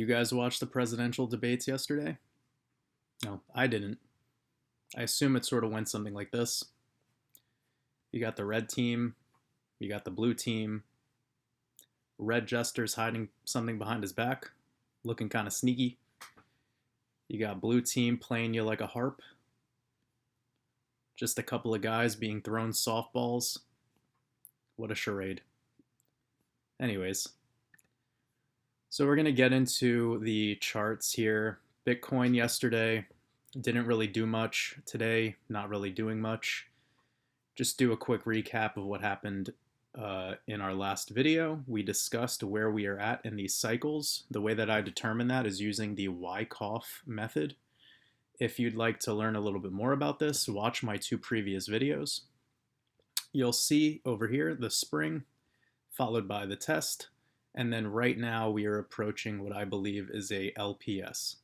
You guys watched the presidential debates yesterday? No, I didn't. I assume it sort of went something like this. You got the red team, you got the blue team, red jester's hiding something behind his back, looking kind of sneaky. You got blue team playing you like a harp. Just a couple of guys being thrown softballs. What a charade. Anyways, so we're going to get into the charts here. Bitcoin yesterday didn't really do much. Today, not really doing much. Just do a quick recap of what happened in our last video. We discussed where we are at in these cycles. The way that I determine that is using the Wyckoff method. If you'd like to learn a little bit more about this, watch my two previous videos. You'll see over here the spring, followed by the test, and then right now we are approaching what I believe is a LPS.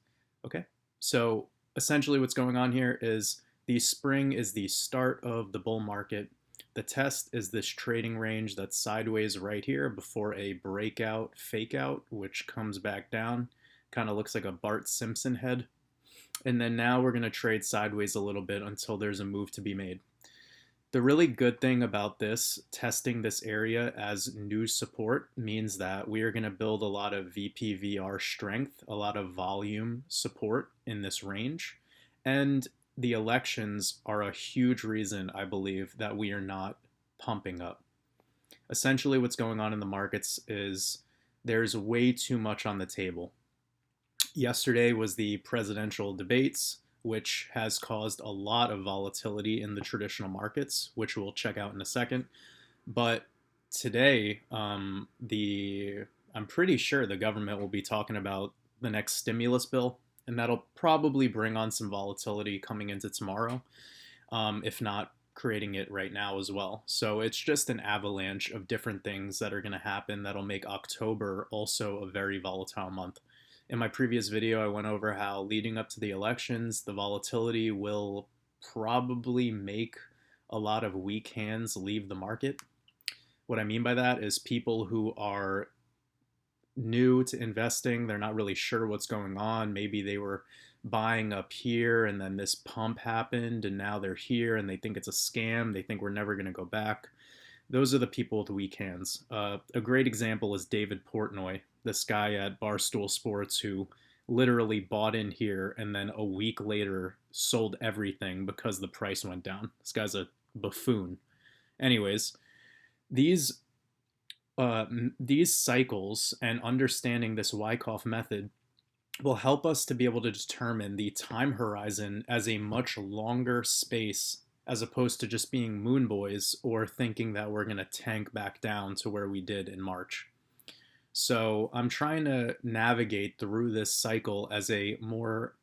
Okay, so essentially what's going on here is the spring is the start of the bull market. The test is this trading range that's sideways right here before a breakout fake out, which comes back down. Kind of looks like a Bart Simpson head. And then now we're going to trade sideways a little bit until there's a move to be made. The really good thing about this, testing this area as new support, means that we are going to build a lot of VPVR strength, a lot of volume support in this range. And the elections are a huge reason, I believe, that we are not pumping up. Essentially, what's going on in the markets is there's way too much on the table. Yesterday was the presidential debates, which has caused a lot of volatility in the traditional markets, which we'll check out in a second. But today, I'm pretty sure the government will be talking about the next stimulus bill, and that'll probably bring on some volatility coming into tomorrow, if not creating it right now as well. So it's just an avalanche of different things that are going to happen that'll make October also a very volatile month. In my previous video, I went over how leading up to the elections, the volatility will probably make a lot of weak hands leave the market. What I mean by that is people who are new to investing, they're not really sure what's going on. Maybe they were buying up here and then this pump happened and now they're here and they think it's a scam. They think we're never going to go back. Those are the people with weak hands. A great example is David Portnoy, this guy at Barstool Sports who literally bought in here and then a week later sold everything because the price went down. This guy's a buffoon. Anyways, these cycles and understanding this Wyckoff method will help us to be able to determine the time horizon as a much longer space as opposed to just being moon boys or thinking that we're going to tank back down to where we did in March. So I'm trying to navigate through this cycle as a more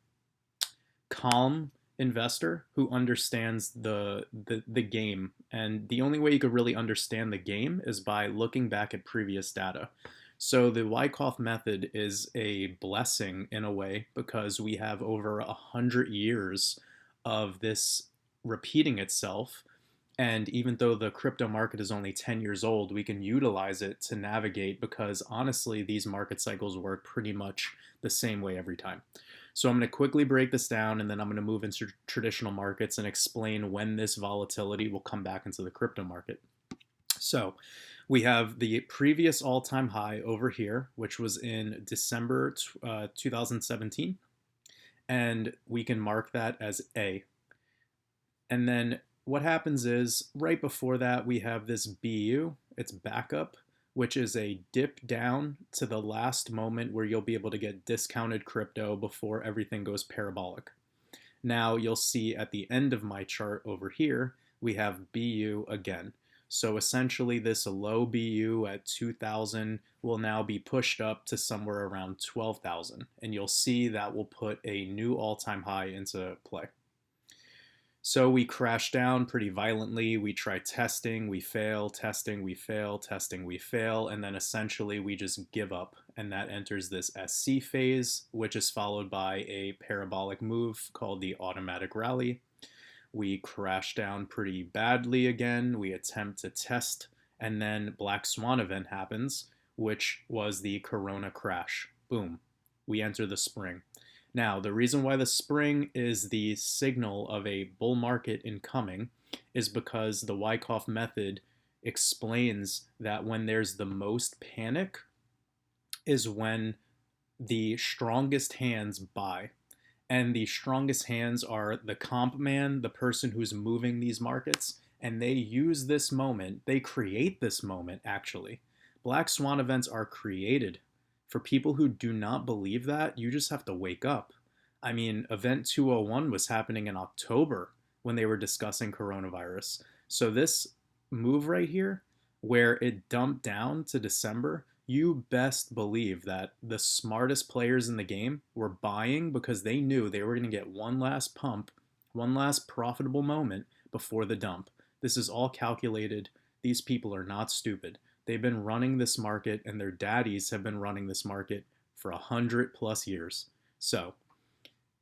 calm investor who understands the game. And the only way you could really understand the game is by looking back at previous data. So the Wyckoff method is a blessing in a way because we have over 100 years of this repeating itself. And even though the crypto market is only 10 years old, we can utilize it to navigate because honestly, these market cycles work pretty much the same way every time. So I'm going to quickly break this down and then I'm going to move into traditional markets and explain when this volatility will come back into the crypto market. So we have the previous all-time high over here, which was in December 2017. And we can mark that as A. And then what happens is right before that, we have this BU, it's backup, which is a dip down to the last moment where you'll be able to get discounted crypto before everything goes parabolic. Now you'll see at the end of my chart over here, we have BU again. So essentially this low BU at 2,000 will now be pushed up to somewhere around 12,000. And you'll see that will put a new all-time high into play. So we crash down pretty violently. We try testing, we fail, testing, we fail, testing, we fail, and then essentially we just give up. And that enters this SC phase, which is followed by a parabolic move called the automatic rally. We crash down pretty badly again. We attempt to test, and then Black Swan event happens, which was the Corona crash. Boom. we enter the spring. Now, the reason why the spring is the signal of a bull market incoming is because the Wyckoff method explains that when there's the most panic is when the strongest hands buy. And the strongest hands are the comp man, the person who's moving these markets, and they use this moment, they create this moment actually. Black swan events are created. For people who do not believe that, you just have to wake up. I mean, event 201 was happening in October when they were discussing coronavirus. So this move right here, where it dumped down to December, you best believe that the smartest players in the game were buying because they knew they were going to get one last pump, one last profitable moment before the dump. This is all calculated. These people are not stupid. They've been running this market, and their daddies have been running this market for 100+ years. So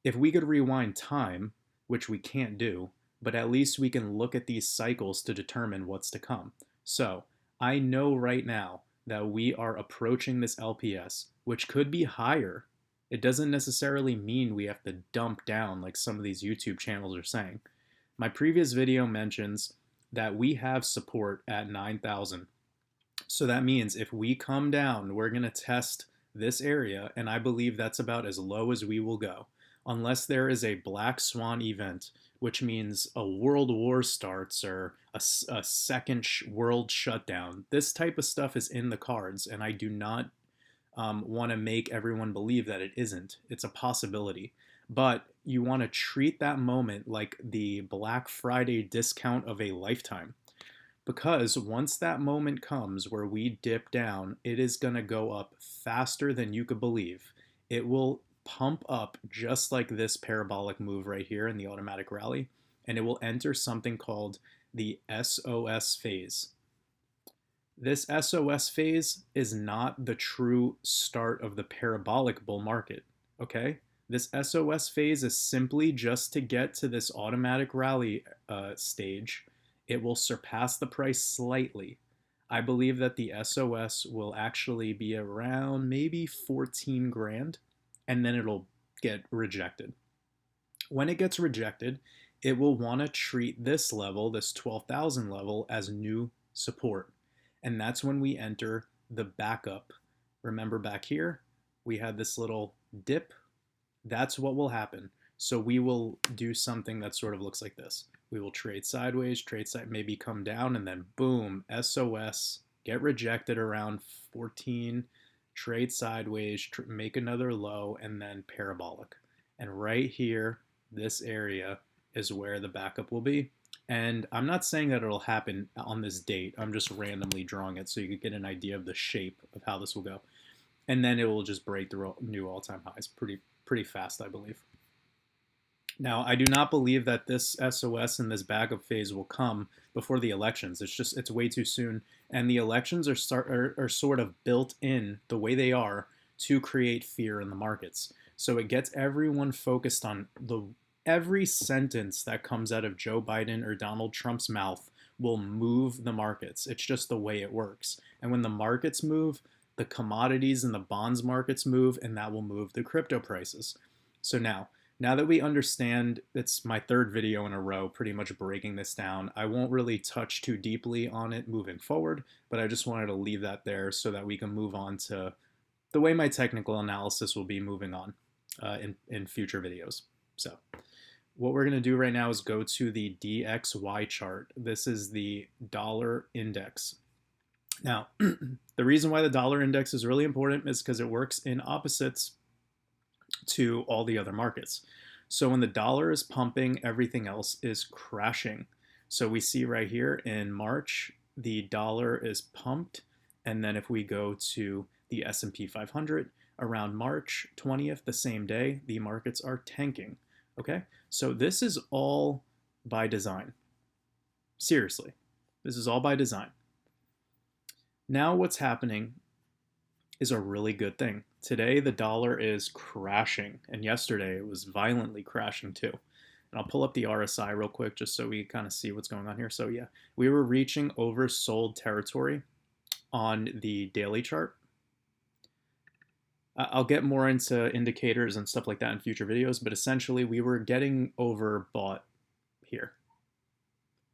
if we could rewind time, which we can't do, but at least we can look at these cycles to determine what's to come. So I know right now that we are approaching this LPS, which could be higher. It doesn't necessarily mean we have to dump down like some of these YouTube channels are saying. My previous video mentions that we have support at 9,000. So that means if we come down, we're going to test this area, and I believe that's about as low as we will go. Unless there is a black swan event, which means a world war starts or a second world shutdown. This type of stuff is in the cards, and I do not want to make everyone believe that it isn't. It's a possibility. But you want to treat that moment like the Black Friday discount of a lifetime. Because once that moment comes where we dip down, it is going to go up faster than you could believe. It will pump up just like this parabolic move right here in the automatic rally, and it will enter something called the SOS phase. This SOS phase is not the true start of the parabolic bull market, okay? This SOS phase is simply just to get to this automatic rally stage. It will surpass the price slightly. I believe that the SOS will actually be around maybe 14 grand, and then it'll get rejected. When it gets rejected, it will want to treat this level, this 12,000 level, as new support. And that's when we enter the backup. Remember back here, we had this little dip. That's what will happen. So we will do something that sort of looks like this. We will trade sideways, maybe come down, and then boom, SOS, get rejected around 14, trade sideways, make another low, and then parabolic. And right here, this area is where the backup will be. And I'm not saying that it'll happen on this date. I'm just randomly drawing it so you can get an idea of the shape of how this will go. And then it will just break the new all-time highs pretty fast, I believe. Now, I do not believe that this SOS and this backup phase will come before the elections. It's way too soon. And the elections are sort of built in the way they are to create fear in the markets. So it gets everyone focused on every sentence that comes out of Joe Biden or Donald Trump's mouth will move the markets. It's just the way it works. And when the markets move, the commodities and the bonds markets move, and that will move the crypto prices. So now that we understand, it's my third video in a row pretty much breaking this down. I won't really touch too deeply on it moving forward, but I just wanted to leave that there so that we can move on to the way my technical analysis will be moving on in future videos. So what we're going to do right now is go to the DXY chart. This is the dollar index. Now, the reason why the dollar index is really important is because it works in opposites to all the other markets. So when the dollar is pumping, everything else is crashing. So we see right here in March, the dollar is pumped. And then if we go to the S&P 500, around March 20th, the same day, the markets are tanking. Okay, so this is all by design. Seriously, this is all by design. Now what's happening is a really good thing. Today the dollar is crashing, and yesterday it was violently crashing too. And I'll pull up the RSI real quick just so we kind of see what's going on here. So yeah, we were reaching oversold territory on the daily chart. I'll get more into indicators and stuff like that in future videos, but essentially we were getting overbought here.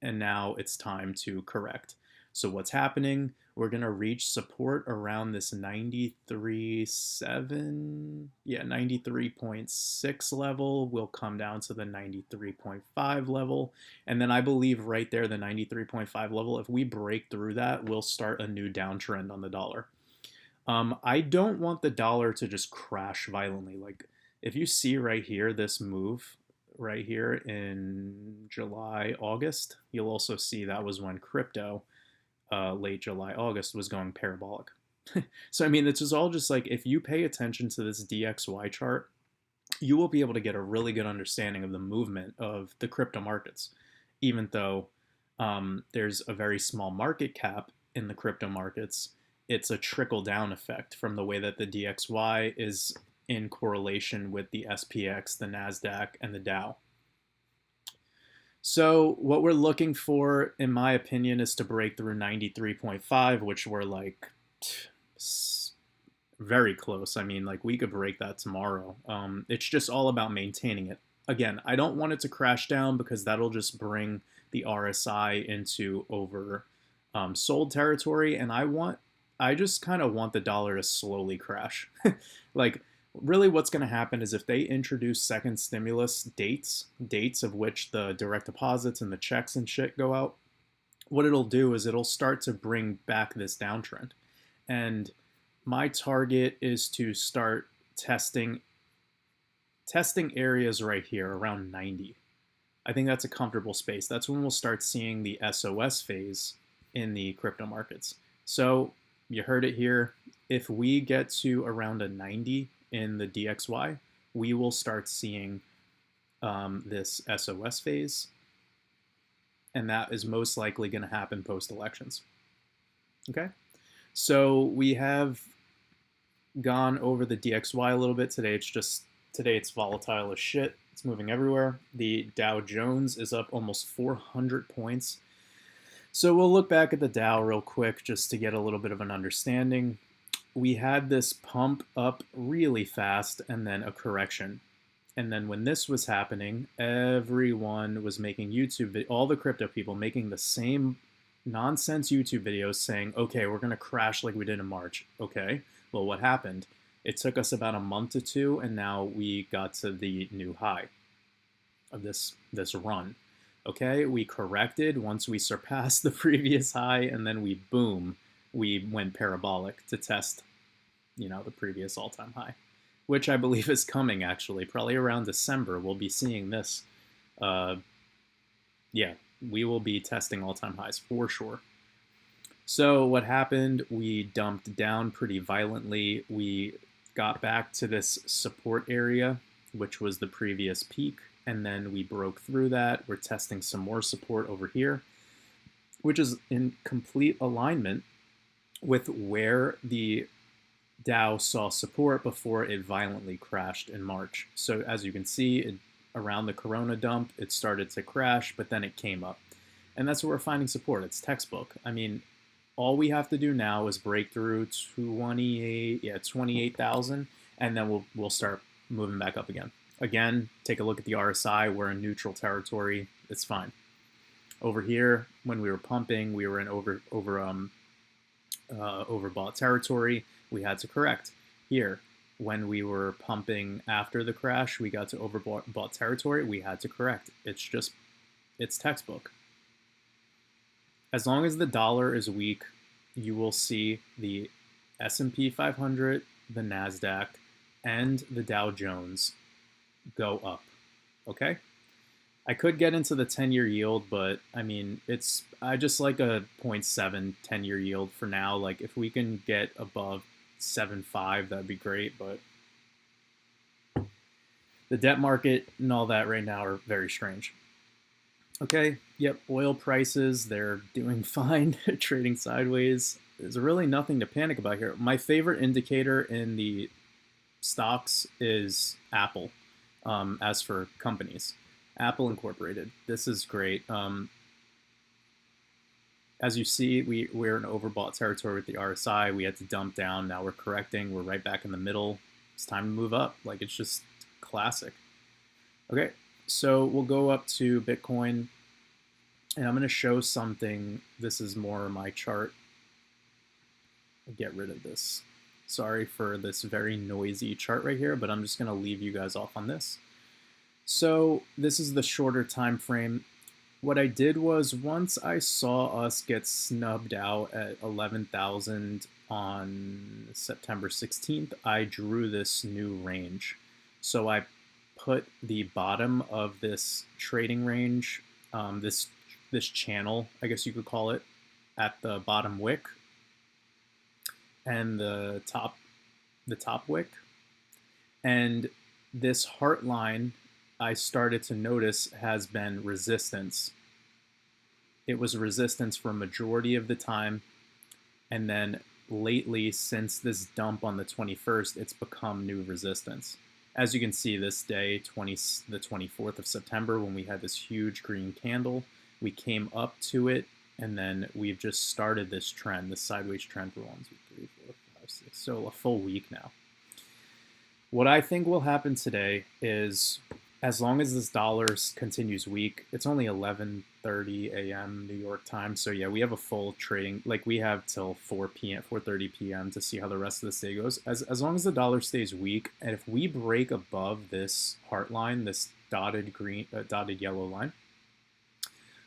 And now it's time to correct. So what's happening? We're going to reach support around this 93.7, yeah, 93.6 level. We'll come down to the 93.5 level. And then I believe right there, the 93.5 level, if we break through that, we'll start a new downtrend on the dollar. I don't want the dollar to just crash violently. Like if you see right here, this move right here in July, August, you'll also see that was when crypto, late July, August, was going parabolic. So, I mean, this is all just like, if you pay attention to this DXY chart, you will be able to get a really good understanding of the movement of the crypto markets, even though there's a very small market cap in the crypto markets. It's a trickle down effect from the way that the DXY is in correlation with the SPX, the NASDAQ, and the Dow. So what we're looking for, in my opinion, is to break through 93.5, which we're like very close. I mean, like we could break that tomorrow. It's just all about maintaining it. Again, I don't want it to crash down because that'll just bring the RSI into over sold territory, and I just kind of want the dollar to slowly crash. Like, really what's going to happen is if they introduce second stimulus dates of which the direct deposits and the checks and shit go out, what it'll do is it'll start to bring back this downtrend. And my target is to start testing areas right here around 90. I think that's a comfortable space. That's when we'll start seeing the SOS phase in the crypto markets. So you heard it here. If we get to around a 90 in the DXY, we will start seeing this SOS phase, and that is most likely going to happen post-elections. Okay, so we have gone over the DXY a little bit today. It's volatile as shit. It's moving everywhere. The Dow Jones is up almost 400 points. So we'll look back at the Dow real quick just to get a little bit of an understanding. We had this pump up really fast and then a correction. And then when this was happening, everyone was making all the crypto people making the same nonsense YouTube videos saying, okay, we're going to crash like we did in March. Okay, well, what happened? It took us about a month to two, and now we got to the new high of this run. Okay, we corrected once we surpassed the previous high, and then we went parabolic to test, the previous all-time high, which I believe is coming actually. Probably around December, we'll be seeing this. Yeah, we will be testing all-time highs for sure. So what happened? We dumped down pretty violently. We got back to this support area, which was the previous peak, and then we broke through that. We're testing some more support over here, which is in complete alignment with where the Dow saw support before it violently crashed in March. So as you can see, around the Corona dump, it started to crash, but then it came up. And that's where we're finding support. It's textbook. I mean, all we have to do now is break through 28,000, and then we'll start moving back up again. Again, take a look at the RSI. We're in neutral territory. It's fine. Over here, when we were pumping, we were in overbought territory. We had to correct. Here, when we were pumping after the crash, we got to overbought territory. We had to correct. It's textbook. As long as the dollar is weak, you will see the S&P 500, the NASDAQ, and the Dow Jones go up, okay? I could get into the 10-year yield, but I mean, I just like a 0.7 10-year yield for now. Like if we can get above 7.5, that'd be great, but the debt market and all that right now are very strange. Okay, yep, oil prices, they're doing fine, trading sideways. There's really nothing to panic about here. My favorite indicator in the stocks is Apple, as for companies. Apple Incorporated, this is great. As you see, we're in overbought territory with the RSI. We had to dump down, now we're correcting. We're right back in the middle it's time to move up. Like, it's just classic. Okay, so we'll go up to Bitcoin, and I'm going to show something. This is more my chart. I'll get rid of this. Sorry for this very noisy chart right here, but I'm just going to leave you guys off on this. So this is the shorter time frame. What I did was, once I saw us get snubbed out at 11,000 on September 16th, I drew this new range. So I put the bottom of this trading range, this channel, I guess you could call it, at the bottom wick, and the top wick, and this heart line I started to notice has been resistance. It was resistance for a majority of the time, and then lately, since this dump on the 21st, it's become new resistance. As you can see, this day, the 24th of September, when we had this huge green candle, we came up to it, and then we've just started this trend, this sideways trend for 1, 2, 3, 4, 5, 6, so a full week now. What I think will happen today is, as long as this dollar continues weak, it's only 11:30 a.m. New York time, so yeah, we have a full trading, like we have till 4:30 p.m. to see how the rest of this day goes. As long as the dollar stays weak, and if we break above this heart line, this dotted yellow line,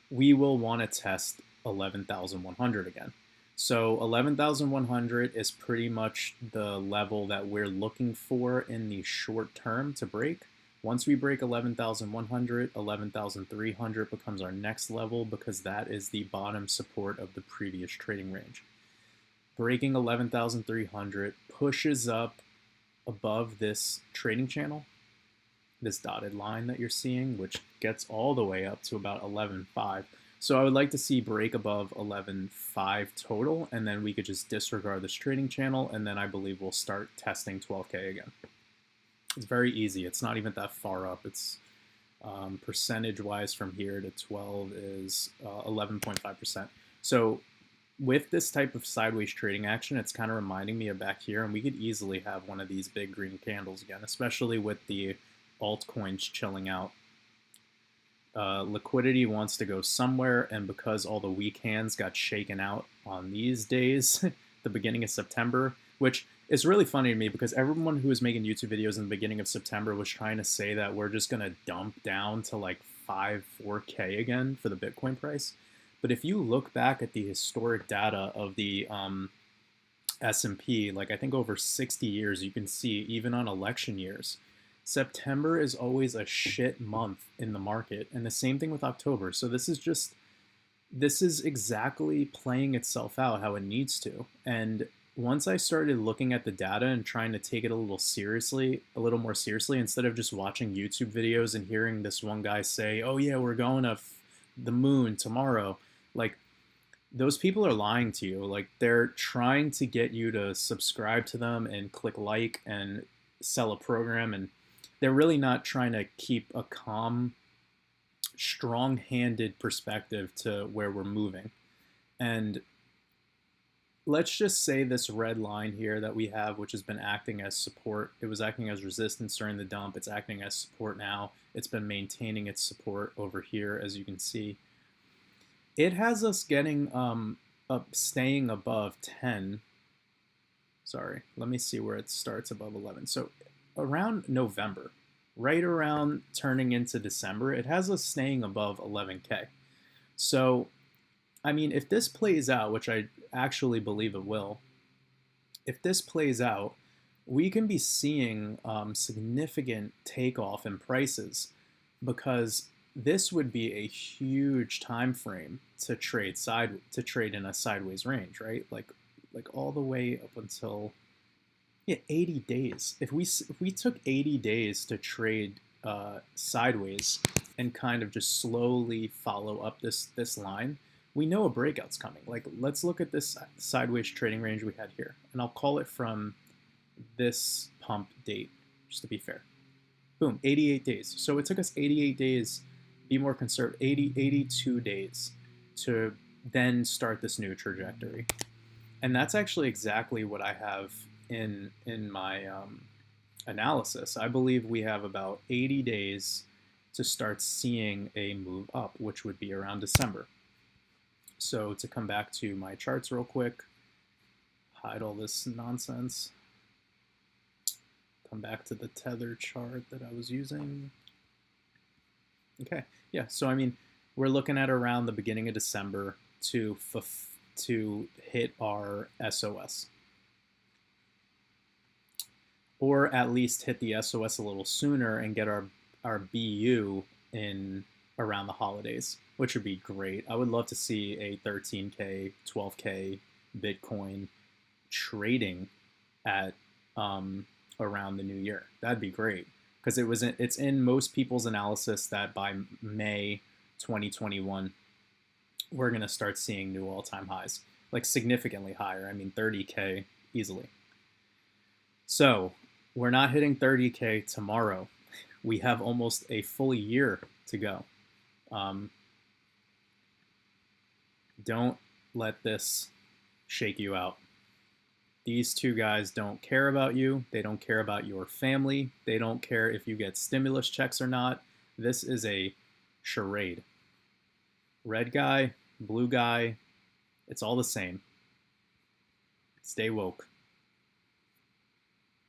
we will want to test 11,100 again. So 11,100 is pretty much the level that we're looking for in the short term to break. Once we break 11,100, 11,300 becomes our next level, because that is the bottom support of the previous trading range. Breaking 11,300 pushes up above this trading channel, this dotted line that you're seeing, which gets all the way up to about 11.5. So I would like to see break above 11.5 total, and then we could just disregard this trading channel, and then I believe we'll start testing 12K again. It's very easy. It's not even that far up. It's percentage-wise from here to 12 is 11.5%. So with this type of sideways trading action, it's kind of reminding me of back here, and we could easily have one of these big green candles again, especially with the altcoins chilling out. Liquidity wants to go somewhere, and because all the weak hands got shaken out on these days, the beginning of September, which is really funny to me, because everyone who was making YouTube videos in the beginning of September was trying to say that we're just going to dump down to like 4K again for the Bitcoin price. But if you look back at the historic data of the S&P, like I think over 60 years, you can see even on election years, September is always a shit month in the market, and the same thing with October. So this is exactly playing itself out how it needs to. And once I started looking at the data and trying to take it a little more seriously, instead of just watching YouTube videos and hearing this one guy say, oh yeah, we're going to the moon tomorrow, like, those people are lying to you. Like, they're trying to get you to subscribe to them and click like and sell a program, and they're really not trying to keep a calm, strong-handed perspective to where we're moving. And let's just say this red line here that we have, which has been acting as support, it was acting as resistance during the dump, it's acting as support now, it's been maintaining its support over here, as you can see. It has us getting staying above 10. Sorry, let me see where it starts above 11. So around November, right around turning into December, it has us staying above 11K. So, I mean, if this plays out, which I actually believe it will, if this plays out, we can be seeing significant takeoff in prices, because this would be a huge time frame to trade in a sideways range, right? Like all the way up until 80 days. If we took 80 days to trade sideways and kind of just slowly follow up this line, we know a breakout's coming. Like, let's look at this sideways trading range we had here, and I'll call it from this pump date, just to be fair. Boom, 88 days. So it took us 88 days, be more conservative, 82 days to then start this new trajectory. And that's actually exactly what I have in my analysis, I believe we have about 80 days to start seeing a move up, which would be around December. So to come back to my charts real quick, hide all this nonsense, come back to the tether chart that I was using. Okay, yeah, so I mean, we're looking at around the beginning of December to hit our SOS. Or at least hit the SOS a little sooner and get our BU in around the holidays, which would be great. I would love to see a 13K, 12K Bitcoin trading at around the new year. That'd be great, because it's in most people's analysis that by May 2021 we're going to start seeing new all-time highs, like significantly higher. I mean 30K easily. So we're not hitting 30K tomorrow. We have almost a full year to go. Don't let this shake you out. These two guys don't care about you. They don't care about your family. They don't care if you get stimulus checks or not. This is a charade. Red guy, blue guy, it's all the same. Stay woke.